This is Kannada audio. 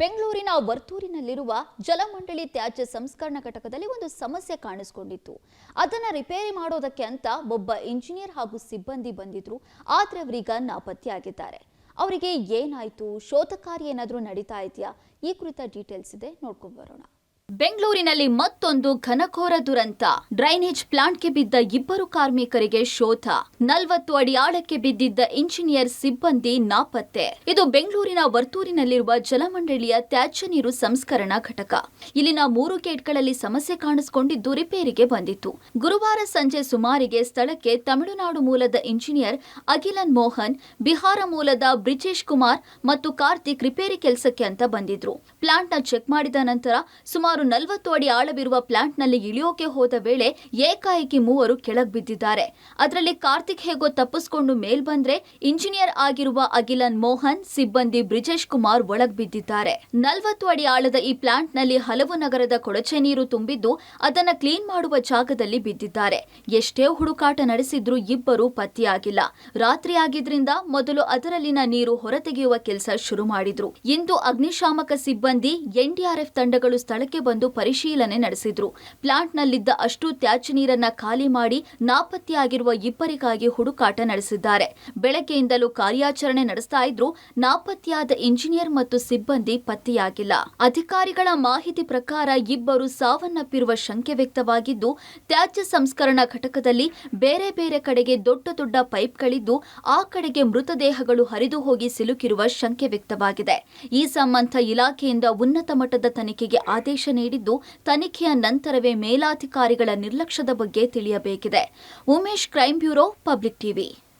ಬೆಂಗಳೂರಿನ ವರ್ತೂರಿನಲ್ಲಿರುವ ಜಲಮಂಡಳಿ ತ್ಯಾಜ್ಯ ಸಂಸ್ಕರಣಾ ಘಟಕದಲ್ಲಿ ಒಂದು ಸಮಸ್ಯೆ ಕಾಣಿಸಿಕೊಂಡಿತ್ತು. ಅದನ್ನು ರಿಪೇರಿ ಮಾಡೋದಕ್ಕೆ ಅಂತ ಒಬ್ಬ ಇಂಜಿನಿಯರ್ ಹಾಗೂ ಸಿಬ್ಬಂದಿ ಬಂದಿದ್ರು. ಆದರೆ ಅವರೀಗ ನಾಪತ್ತೆಯಾಗಿದ್ದಾರೆ. ಅವರಿಗೆ ಏನಾಯ್ತು, ಶೋಧ ಕಾರ್ಯ ಏನಾದರೂ ನಡೀತಾ ಇದೆಯಾ? ಈ ಕುರಿತ ಡೀಟೇಲ್ಸ್ ಇದೆ, ನೋಡ್ಕೊಂಡು ಬರೋಣ. ಬೆಂಗಳೂರಿನಲ್ಲಿ ಮತ್ತೊಂದು ಘನಘೋರ ದುರಂತ. ಡ್ರೈನೇಜ್ ಪ್ಲಾಂಟ್ಗೆ ಬಿದ್ದ ಇಬ್ಬರು ಕಾರ್ಮಿಕರಿಗೆ ಶೋಧ. 40 ಅಡಿ ಆಳಕ್ಕೆ ಬಿದ್ದಿದ್ದ ಇಂಜಿನಿಯರ್ ಸಿಬ್ಬಂದಿ ನಾಪತ್ತೆ. ಇದು ಬೆಂಗಳೂರಿನ ವರ್ತೂರಿನಲ್ಲಿರುವ ಜಲಮಂಡಳಿಯ ತ್ಯಾಜ್ಯ ನೀರು ಸಂಸ್ಕರಣಾ ಘಟಕ. ಇಲ್ಲಿನ 3 ಗೇಟ್ಗಳಲ್ಲಿ ಸಮಸ್ಯೆ ಕಾಣಿಸಿಕೊಂಡಿದ್ದು ರಿಪೇರಿಗೆ ಬಂದಿತ್ತು. ಗುರುವಾರ ಸಂಜೆ ಸುಮಾರಿಗೆ ಸ್ಥಳಕ್ಕೆ ತಮಿಳುನಾಡು ಮೂಲದ ಇಂಜಿನಿಯರ್ ಅಗಿಲನ್ ಮೋಹನ್, ಬಿಹಾರ ಮೂಲದ ಬ್ರಿಜೇಶ್ ಕುಮಾರ್ ಮತ್ತು ಕಾರ್ತಿಕ್ ರಿಪೇರಿ ಕೆಲಸಕ್ಕೆ ಅಂತ ಬಂದಿದ್ರು. ಪ್ಲಾಂಟ್ನ ಚೆಕ್ ಮಾಡಿದ ನಂತರ ಸುಮಾರು 40 ಅಡಿ ಆಳವಿರುವ ಪ್ಲಾಂಟ್ನಲ್ಲಿ ಇಳಿಯೋಕೆ ಹೋದ ವೇಳೆ ಏಕಾಏಕಿ 3 ಕೆಳಗೆ ಬಿದ್ದಿದ್ದಾರೆ. ಅದರಲ್ಲಿ ಕಾರ್ತಿಕ್ ಹೇಗೋ ತಪ್ಪಿಸಿಕೊಂಡು ಮೇಲ್ ಬಂದ್ರೆ ಇಂಜಿನಿಯರ್ ಆಗಿರುವ ಅಗಿಲನ್ ಮೋಹನ್, ಸಿಬ್ಬಂದಿ ಬ್ರಿಜೇಶ್ ಕುಮಾರ್ ಒಳಗ್ ಬಿದ್ದಿದ್ದಾರೆ. 40 ಅಡಿ ಆಳದ ಈ ಪ್ಲಾಂಟ್ನಲ್ಲಿ ಹಲವು ನಗರದ ಕೊಳಚೆ ನೀರು ತುಂಬಿದ್ದು ಅದನ್ನ ಕ್ಲೀನ್ ಮಾಡುವ ಜಾಗದಲ್ಲಿ ಬಿದ್ದಿದ್ದಾರೆ. ಎಷ್ಟೇ ಹುಡುಕಾಟ ನಡೆಸಿದ್ರೂ ಇಬ್ಬರು ಪತ್ತೆಯಾಗಿಲ್ಲ. ರಾತ್ರಿ ಆಗಿದ್ರಿಂದ ಮೊದಲು ಅದರಲ್ಲಿನ ನೀರು ಹೊರತೆಗೆಯುವ ಕೆಲಸ ಶುರು ಮಾಡಿದ್ರು. ಇಂದು ಅಗ್ನಿಶಾಮಕ ಸಿಬ್ಬಂದಿ, ಎನ್ಡಿಆರ್ಎಫ್ ತಂಡಗಳು ಸ್ಥಳಕ್ಕೆ ಬಂದು ಪರಿಶೀಲನೆ ನಡೆಸಿದ್ರು. ಪ್ಲಾಂಟ್ನಲ್ಲಿದ್ದ ಅಷ್ಟು ತ್ಯಾಜ್ಯ ನೀರನ್ನ ಖಾಲಿ ಮಾಡಿ ನಾಪತ್ತೆಯಾಗಿರುವ ಇಬ್ಬರಿಗಾಗಿ ಹುಡುಕಾಟ ನಡೆಸಿದ್ದಾರೆ. ಬೆಳಗ್ಗೆಯಿಂದಲೂ ಕಾರ್ಯಾಚರಣೆ ನಡೆಸ್ತಾ ಇದ್ರು. ನಾಪತ್ತೆಯಾದ ಇಂಜಿನಿಯರ್ ಮತ್ತು ಸಿಬ್ಬಂದಿ ಪತ್ತೆಯಾಗಿಲ್ಲ. ಅಧಿಕಾರಿಗಳ ಮಾಹಿತಿ ಪ್ರಕಾರ ಇಬ್ಬರು ಸಾವನ್ನಪ್ಪಿರುವ ಶಂಕೆ ವ್ಯಕ್ತವಾಗಿದ್ದು, ತ್ಯಾಜ್ಯ ಸಂಸ್ಕರಣಾ ಘಟಕದಲ್ಲಿ ಬೇರೆ ಬೇರೆ ಕಡೆಗೆ ದೊಡ್ಡ ದೊಡ್ಡ ಪೈಪ್ಗಳಿದ್ದು ಆ ಕಡೆಗೆ ಮೃತದೇಹಗಳು ಹರಿದು ಹೋಗಿ ಸಿಲುಕಿರುವ ಶಂಕೆ ವ್ಯಕ್ತವಾಗಿದೆ. ಈ ಸಂಬಂಧ ಇಲಾಖೆಯಿಂದ ಉನ್ನತ ಮಟ್ಟದ ತನಿಖೆಗೆ ಆದೇಶ ನೀಡಿದ್ದು, ತನಿಖೆಯ ನಂತರವೇ ಮೇಲಾಧಿಕಾರಿಗಳ ನಿರ್ಲಕ್ಷ್ಯದ ಬಗ್ಗೆ ತಿಳಿಯಬೇಕಿದೆ. Umesh, crime bureau, public TV.